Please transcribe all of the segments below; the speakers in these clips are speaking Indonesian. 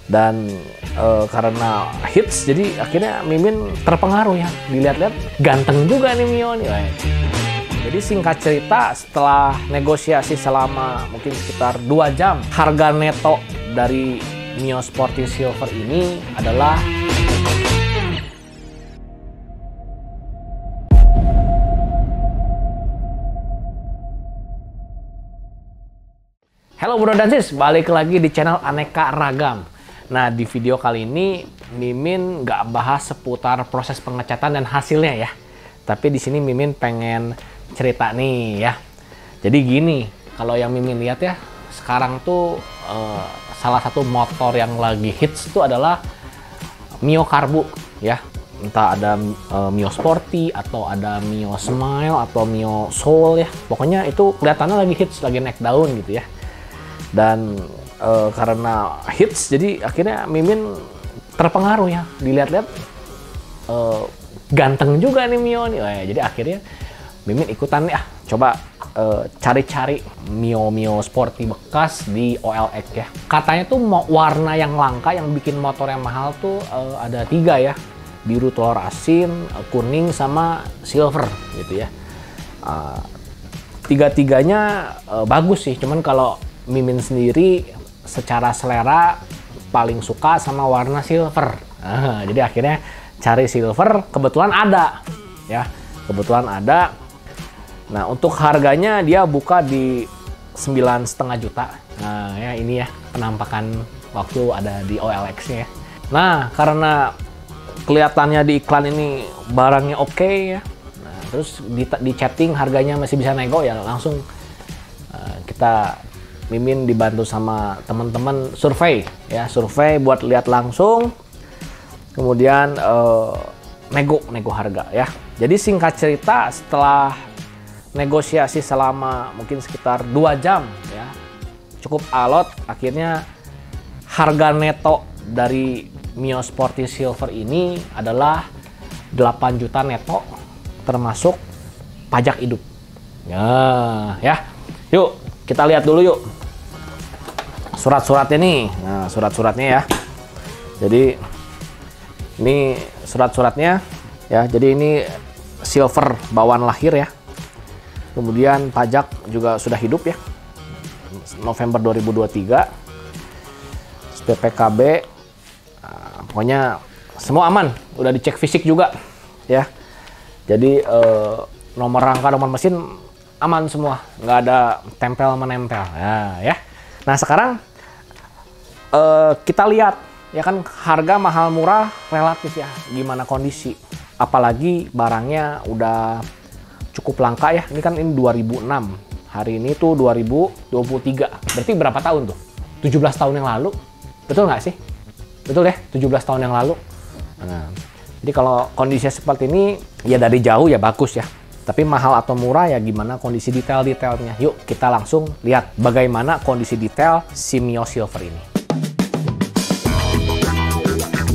Dan karena hits, jadi akhirnya Mimin terpengaruh ya. Dilihat-lihat ganteng juga nih Mio nih. Jadi singkat cerita, setelah negosiasi selama mungkin sekitar 2 jam, harga neto dari Mio Sporty Silver ini adalah Halo bro dan sis, balik lagi di channel Aneka Ragam. Nah, di video kali ini Mimin nggak bahas seputar proses pengecatan dan hasilnya ya. Tapi di sini Mimin pengen cerita nih ya. Jadi gini, kalau yang Mimin lihat ya, sekarang tuh salah satu motor yang lagi hits itu adalah Mio Karbu ya. Entah ada Mio Sporty atau ada Mio Smile atau Mio Soul ya. Pokoknya itu kelihatannya lagi hits, lagi naik daun gitu ya. Dan karena hits, jadi akhirnya Mimin terpengaruh ya. Dilihat-lihat ganteng juga nih Mio nih. Jadi akhirnya Mimin ikutan ya, coba cari-cari Mio Sporty bekas di OLX ya. Katanya tuh warna yang langka yang bikin motor yang mahal tuh ada 3 ya. Biru telur asin, kuning, sama silver gitu ya. Tiga-tiganya bagus sih, cuman kalau Mimin sendiri secara selera paling suka sama warna silver. Jadi akhirnya cari silver, kebetulan ada ya, kebetulan ada. Nah, untuk harganya dia buka di 9,5 juta. Nah ya, ini ya penampakan waktu ada di OLX-nya ya. Nah, karena kelihatannya di iklan ini barangnya oke ya, nah, terus di chatting harganya masih bisa nego ya, langsung kita Mimin dibantu sama teman-teman survei ya, survei buat lihat langsung, kemudian nego harga ya. Jadi singkat cerita, setelah negosiasi selama mungkin sekitar 2 jam ya, cukup alot, akhirnya harga neto dari Mio Sporty Silver ini adalah 8 juta neto termasuk pajak hidup ya. Yuk kita lihat dulu yuk surat-suratnya nih. Nah, surat-suratnya ya. Jadi ini surat-suratnya ya. Jadi ini silver bawaan lahir ya. Kemudian pajak juga sudah hidup ya. November 2023. PPKB. Nah, pokoknya semua aman. Udah dicek fisik juga ya. Jadi nomor rangka, nomor mesin aman semua, nggak ada tempel menempel ya. Nah, sekarang kita lihat ya kan, harga mahal murah relatif ya, gimana kondisi, apalagi barangnya udah cukup langka ya. Ini kan ini 2006, hari ini tuh 2023, berarti berapa tahun tuh? 17 tahun yang lalu, betul nggak sih? Betul ya, 17 tahun yang lalu. Nah, jadi kalau kondisinya seperti ini ya dari jauh ya bagus ya. Tapi mahal atau murah ya gimana kondisi detail-detailnya. Yuk kita langsung lihat bagaimana kondisi detail si Mio Silver ini.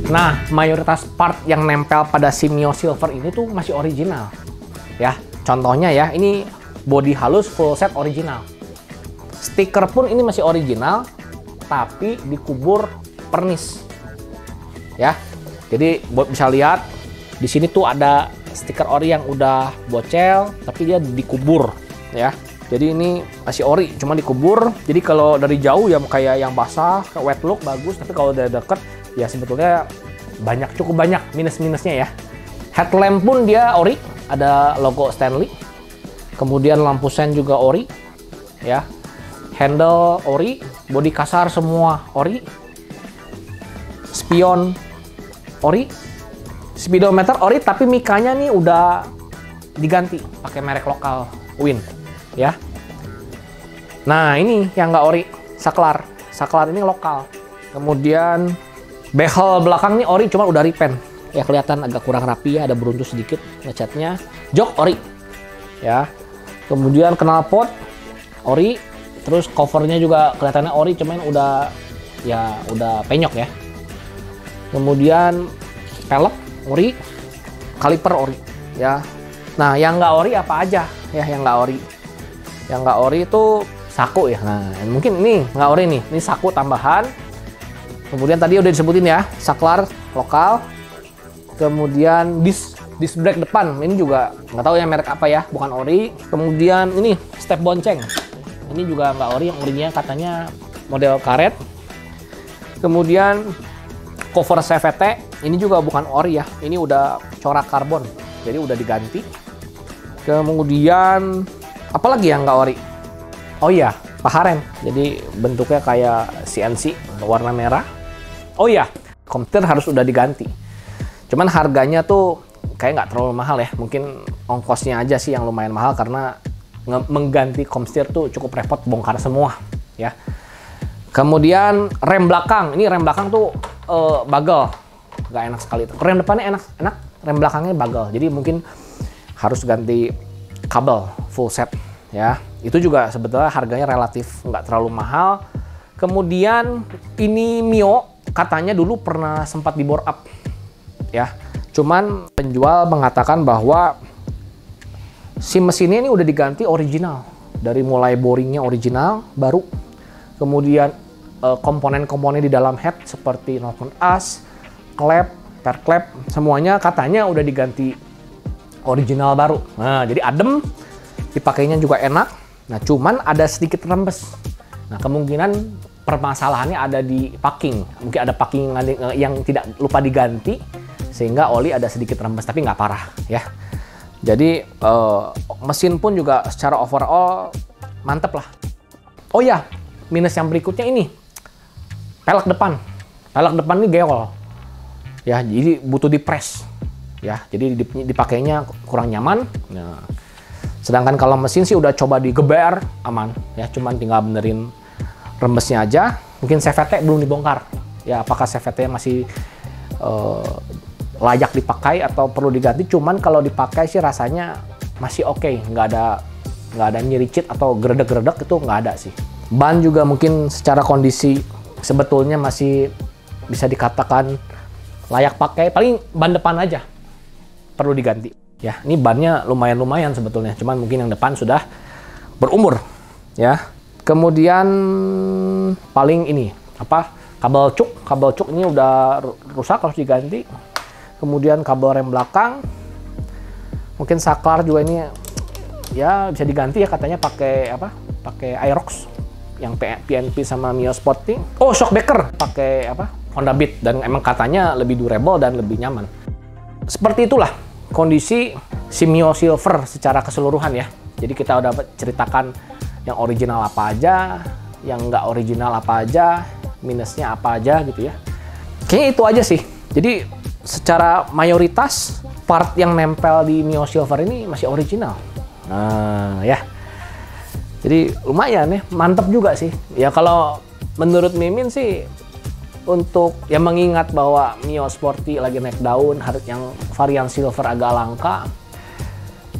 Nah, mayoritas part yang nempel pada si Mio Silver ini tuh masih original. Ya, contohnya ya, ini bodi halus full set original. Stiker pun ini masih original, tapi dikubur pernis. Ya, jadi buat bisa lihat di sini tuh ada stiker ori yang udah bocel, tapi dia dikubur ya. Jadi ini masih ori, cuma dikubur. Jadi kalau dari jauh ya kayak yang basah, wet look bagus, tapi kalau dari deket ya sebetulnya cukup banyak minus-minusnya ya. Headlamp pun dia ori, ada logo Stanley. Kemudian lampu sen juga ori ya. Handle ori, bodi kasar semua ori. Spion ori. Speedometer ori, tapi mikanya nih udah diganti pakai merek lokal Win ya. Nah, ini yang nggak ori, saklar ini lokal. Kemudian behel belakang nih ori, cuma udah repaint ya, kelihatan agak kurang rapi ya, ada beruntus sedikit ngecatnya. Jok ori ya. Kemudian knalpot ori, terus covernya juga kelihatannya ori, cuman udah penyok ya. Kemudian pelek ori, kaliper ori ya. Nah, yang nggak ori apa aja ya? Yang nggak ori itu saku ya. Nah, mungkin ini nggak ori nih, ini saku tambahan. Kemudian tadi udah disebutin ya, saklar lokal. Kemudian disc brake depan, ini juga nggak tahu ya merek apa ya, bukan ori. Kemudian ini step bonceng, ini juga nggak ori, yang orinya katanya model karet. Kemudian cover CVT, ini juga bukan ori ya, ini udah corak karbon, jadi udah diganti. Kemudian apalagi yang nggak ori? Oh iya, paha rem, jadi bentuknya kayak CNC, warna merah. Oh iya, komputer harus udah diganti. Cuman harganya tuh kayak nggak terlalu mahal ya, mungkin ongkosnya aja sih yang lumayan mahal karena mengganti komputer tuh cukup repot, bongkar semua ya. Kemudian rem belakang, ini rem belakang tuh bagel, nggak enak sekali. Rem depannya enak, rem belakangnya bagel, jadi mungkin harus ganti kabel full set ya. Itu juga sebetulnya harganya relatif nggak terlalu mahal. Kemudian ini Mio katanya dulu pernah sempat di bore up ya, cuman penjual mengatakan bahwa si mesinnya ini udah diganti original, dari mulai boringnya original baru. Kemudian komponen-komponen di dalam head seperti knobhead as, klep, per klep, semuanya katanya udah diganti original baru. Nah, jadi adem, dipakainya juga enak. Nah, cuman ada sedikit rembes. Nah, kemungkinan permasalahannya ada di packing. Mungkin ada packing yang tidak lupa diganti, sehingga oli ada sedikit rembes, tapi nggak parah ya. Jadi mesin pun juga secara overall mantep lah. Oh ya, minus yang berikutnya ini, pelek depan. Pelek depan ini geol. Ya, jadi butuh dipres. Ya, jadi dipakainya kurang nyaman. Nah, sedangkan kalau mesin sih udah coba digeber, aman. Ya, cuman tinggal benerin rembesnya aja. Mungkin CVT belum dibongkar. Ya, apakah CVT masih layak dipakai atau perlu diganti? Cuman kalau dipakai sih rasanya masih oke. Nggak ada nyericit atau geredek-geredek, itu nggak ada sih. Ban juga mungkin secara kondisi sebetulnya masih bisa dikatakan layak pakai, paling ban depan aja perlu diganti. Ya, ini bannya lumayan sebetulnya, cuman mungkin yang depan sudah berumur ya. Kemudian paling ini apa? Kabel cuk ini udah rusak, harus diganti. Kemudian kabel rem belakang. Mungkin saklar juga ini ya bisa diganti ya, katanya pakai apa? Pakai Aerox yang PNP sama Mio Sporting. Oh, shockbreaker pakai apa? Honda Beat, dan emang katanya lebih durable dan lebih nyaman. Seperti itulah kondisi si Mio Silver secara keseluruhan ya. Jadi kita udah ceritakan yang original apa aja, yang nggak original apa aja, minusnya apa aja gitu ya. Kayaknya itu aja sih. Jadi secara mayoritas part yang nempel di Mio Silver ini masih original. Nah ya, jadi lumayan ya, mantep juga sih. Ya kalau menurut Mimin sih, untuk yang mengingat bahwa Mio Sporty lagi naik daun, yang varian silver agak langka,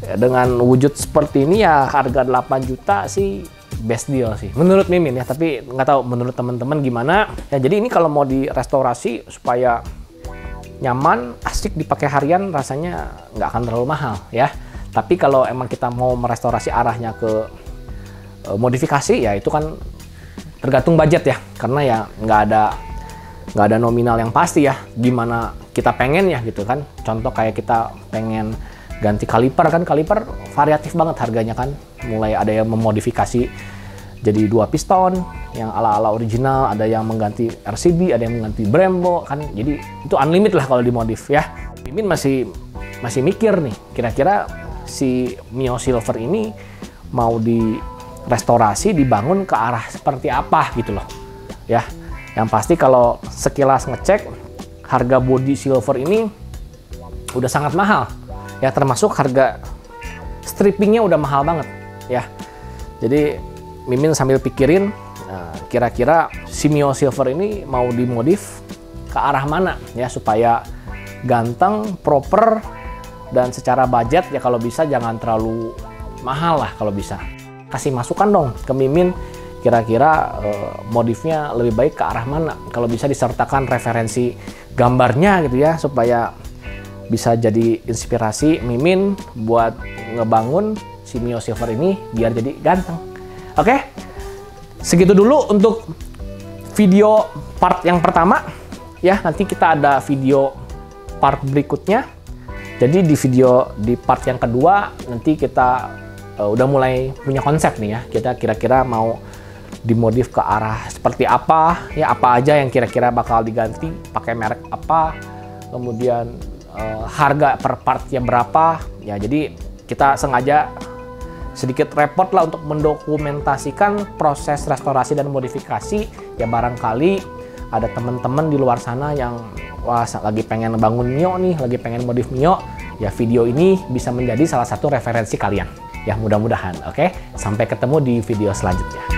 ya, dengan wujud seperti ini ya harga 8 juta sih best deal sih menurut Mimin ya. Tapi nggak tahu menurut teman-teman gimana ya. Jadi ini kalau mau direstorasi supaya nyaman, asik dipakai harian, rasanya nggak akan terlalu mahal ya. Tapi kalau emang kita mau merestorasi arahnya ke modifikasi, ya itu kan tergantung budget ya, karena ya nggak ada nominal yang pasti ya, gimana kita pengen ya gitu kan. Contoh kayak kita pengen ganti kaliper, kan kaliper variatif banget harganya kan, mulai ada yang memodifikasi jadi 2 piston yang ala-ala original, ada yang mengganti RCB, ada yang mengganti Brembo kan, jadi itu unlimited lah kalau dimodif ya. Mimin masih mikir nih, kira-kira si Mio Silver ini mau direstorasi, dibangun ke arah seperti apa gitu loh ya. Yang pasti kalau sekilas ngecek, harga body silver ini udah sangat mahal ya, termasuk harga strippingnya udah mahal banget ya. Jadi Mimin sambil pikirin kira-kira si Mio Silver ini mau dimodif ke arah mana ya, supaya ganteng, proper, dan secara budget ya kalau bisa jangan terlalu mahal lah kalau bisa. Kasih masukan dong ke Mimin, kira-kira modifnya lebih baik ke arah mana, kalau bisa disertakan referensi gambarnya gitu ya, supaya bisa jadi inspirasi Mimin buat ngebangun si Mio Silver ini biar jadi ganteng. Oke, segitu dulu untuk video part yang pertama ya, nanti kita ada video part berikutnya. Jadi di part yang kedua nanti kita udah mulai punya konsep nih ya, kita kira-kira mau dimodif ke arah seperti apa ya, apa aja yang kira-kira bakal diganti, pakai merek apa, kemudian harga per partnya berapa ya. Jadi kita sengaja sedikit repot lah untuk mendokumentasikan proses restorasi dan modifikasi ya. Barangkali ada teman-teman di luar sana yang wah lagi pengen bangun Mio nih, lagi pengen modif Mio ya, video ini bisa menjadi salah satu referensi kalian ya, mudah-mudahan. Oke, sampai ketemu di video selanjutnya.